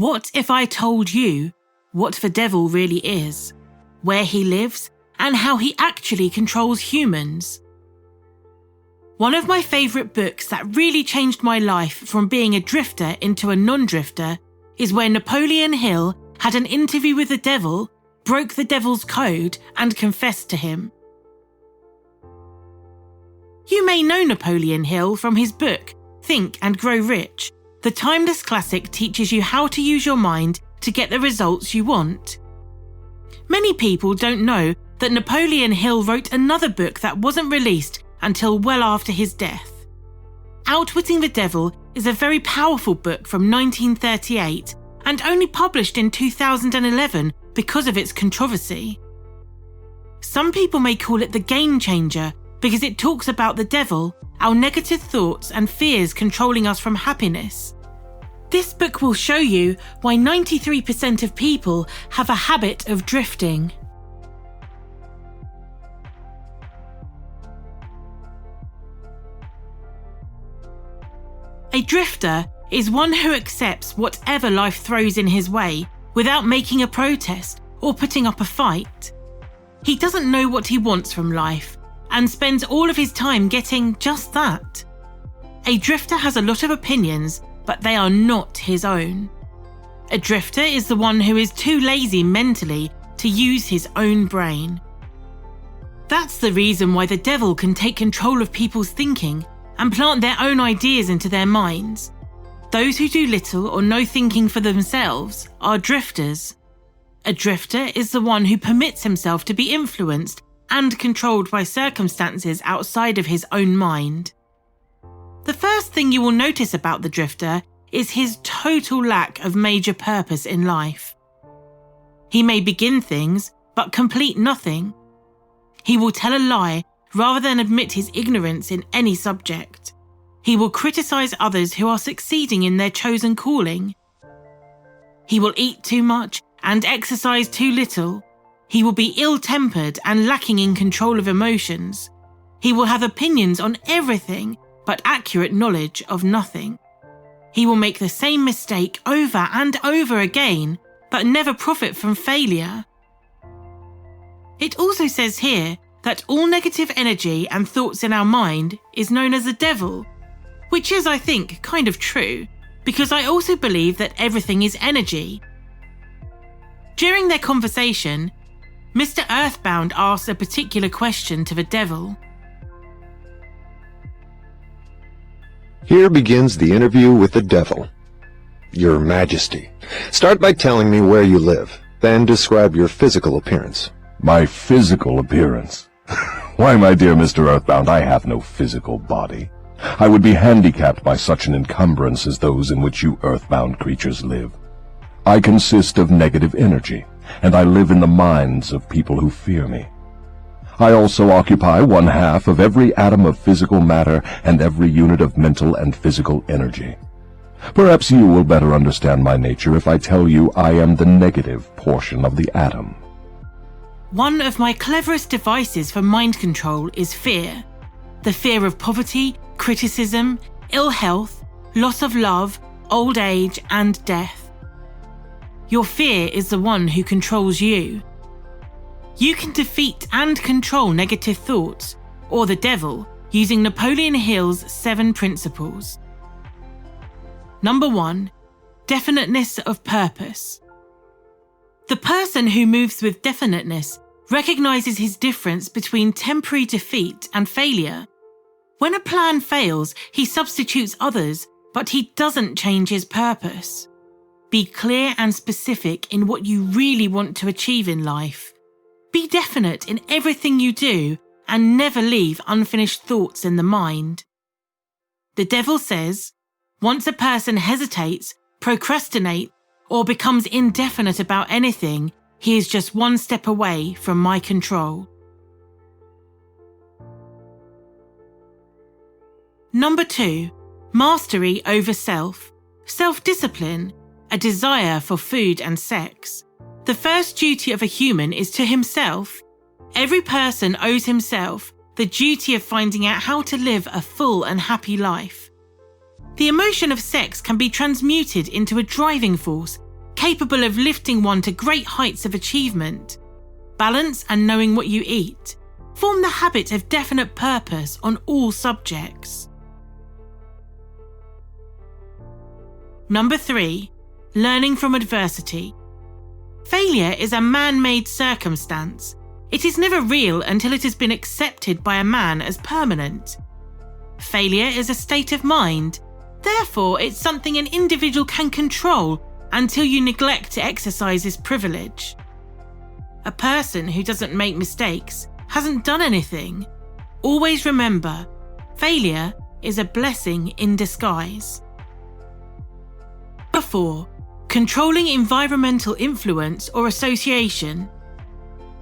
What if I told you what the devil really is, where he lives, and how he actually controls humans? One of my favourite books that really changed my life from being a drifter into a non-drifter is where Napoleon Hill had an interview with the devil, broke the devil's code, and confessed to him. You may know Napoleon Hill from his book, Think and Grow Rich. The timeless classic teaches you how to use your mind to get the results you want. Many people don't know that Napoleon Hill wrote another book that wasn't released until well after his death. Outwitting the Devil is a very powerful book from 1938 and only published in 2011 because of its controversy. Some people may call it the game changer because it talks about the devil, our negative thoughts and fears controlling us from happiness. This book will show you why 93% of people have a habit of drifting. A drifter is one who accepts whatever life throws in his way without making a protest or putting up a fight. He doesn't know what he wants from life and spends all of his time getting just that. A drifter has a lot of opinions, but they are not his own. A drifter is the one who is too lazy mentally to use his own brain. That's the reason why the devil can take control of people's thinking and plant their own ideas into their minds. Those who do little or no thinking for themselves are drifters. A drifter is the one who permits himself to be influenced and controlled by circumstances outside of his own mind. The first thing you will notice about the drifter is his total lack of major purpose in life. He may begin things, but complete nothing. He will tell a lie rather than admit his ignorance in any subject. He will criticize others who are succeeding in their chosen calling. He will eat too much and exercise too little. He will be ill-tempered and lacking in control of emotions. He will have opinions on everything, but accurate knowledge of nothing. He will make the same mistake over and over again, but never profit from failure. It also says here that all negative energy and thoughts in our mind is known as the devil, which is, I think, kind of true, because I also believe that everything is energy. During their conversation, Mr. Earthbound asks a particular question to the devil. Here begins the interview with the devil. Your Majesty, start by telling me where you live, then describe your physical appearance. My physical appearance? Why, my dear Mr. Earthbound, I have no physical body. I would be handicapped by such an encumbrance as those in which you earthbound creatures live. I consist of negative energy, and I live in the minds of people who fear me. I also occupy 1/2 of every atom of physical matter and every unit of mental and physical energy. Perhaps you will better understand my nature if I tell you I am the negative portion of the atom. One of my cleverest devices for mind control is fear. The fear of poverty, criticism, ill health, loss of love, old age, and death. Your fear is the one who controls you. You can defeat and control negative thoughts, or the devil, using Napoleon Hill's 7 principles. Number 1. Definiteness of purpose. The person who moves with definiteness recognizes his difference between temporary defeat and failure. When a plan fails, he substitutes others, but he doesn't change his purpose. Be clear and specific in what you really want to achieve in life. Be definite in everything you do and never leave unfinished thoughts in the mind. The devil says, once a person hesitates, procrastinates, or becomes indefinite about anything, he is just one step away from my control. Number 2. Mastery over self. Self-discipline, a desire for food and sex. The first duty of a human is to himself. Every person owes himself the duty of finding out how to live a full and happy life. The emotion of sex can be transmuted into a driving force capable of lifting one to great heights of achievement. Balance and knowing what you eat. Form the habit of definite purpose on all subjects. Number 3. Learning from adversity. Failure is a man-made circumstance. It is never real until it has been accepted by a man as permanent. Failure is a state of mind. Therefore, it's something an individual can control until you neglect to exercise this privilege. A person who doesn't make mistakes hasn't done anything. Always remember, failure is a blessing in disguise. Number 4. Controlling environmental influence or association.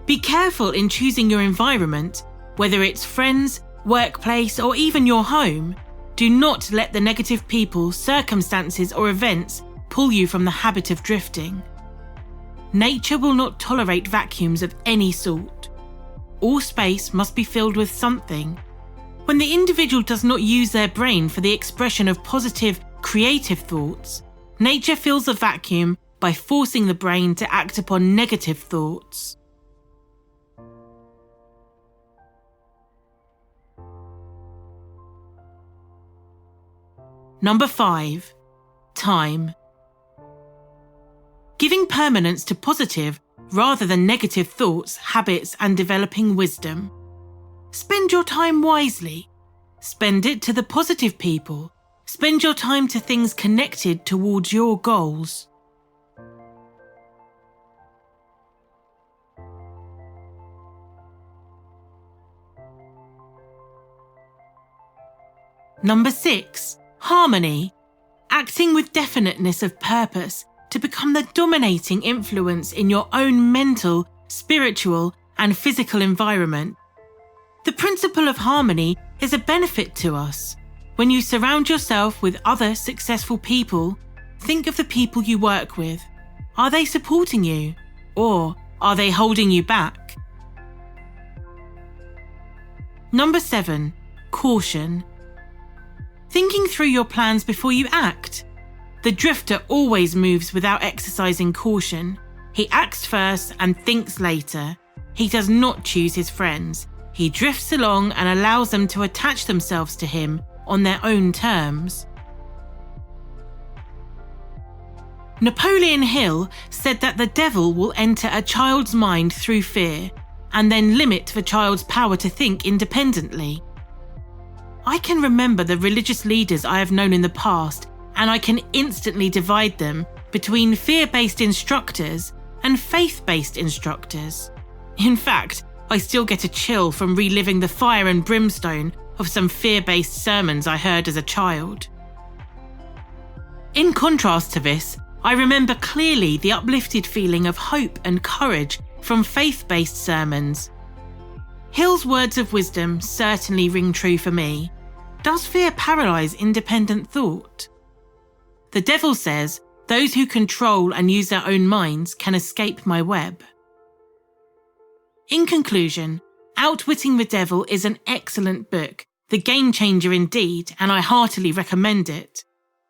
Be careful in choosing your environment, whether it's friends, workplace, or even your home. Do not let the negative people, circumstances, or events pull you from the habit of drifting. Nature will not tolerate vacuums of any sort. All space must be filled with something. When the individual does not use their brain for the expression of positive, creative thoughts, nature fills a vacuum by forcing the brain to act upon negative thoughts. Number 5. Time. Giving permanence to positive rather than negative thoughts, habits, and developing wisdom. Spend your time wisely. Spend it to the positive people. Spend your time to things connected towards your goals. Number 6. Harmony. Acting with definiteness of purpose to become the dominating influence in your own mental, spiritual, and physical environment. The principle of harmony is a benefit to us. When you surround yourself with other successful people, think of the people you work with. Are they supporting you? Or are they holding you back? Number 7. Caution. Thinking through your plans before you act. The drifter always moves without exercising caution. He acts first and thinks later. He does not choose his friends. He drifts along and allows them to attach themselves to him on their own terms. Napoleon Hill said that the devil will enter a child's mind through fear and then limit the child's power to think independently. I can remember the religious leaders I have known in the past, and I can instantly divide them between fear-based instructors and faith-based instructors. In fact, I still get a chill from reliving the fire and brimstone of some fear-based sermons I heard as a child. In contrast to this, I remember clearly the uplifted feeling of hope and courage from faith-based sermons. Hill's words of wisdom certainly ring true for me. Does fear paralyze independent thought? The devil says, those who control and use their own minds can escape my web. In conclusion, Outwitting the Devil is an excellent book, the game changer indeed, and I heartily recommend it.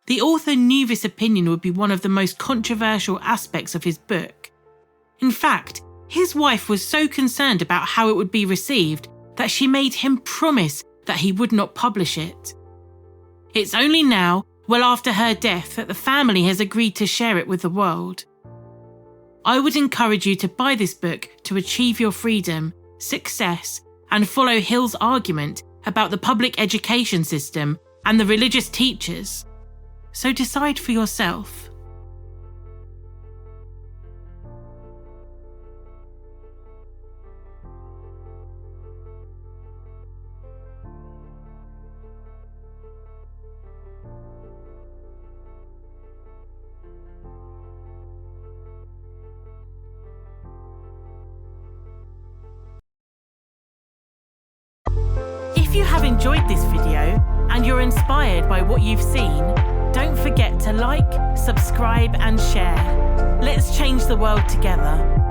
The author knew this opinion would be one of the most controversial aspects of his book. In fact, his wife was so concerned about how it would be received that she made him promise that he would not publish it. It's only now, well after her death, that the family has agreed to share it with the world. I would encourage you to buy this book to achieve your freedom, success, and follow Hill's argument about the public education system and the religious teachers. So decide for yourself. If you have enjoyed this video and you're inspired by what you've seen, don't forget to like, subscribe and share. Let's change the world together.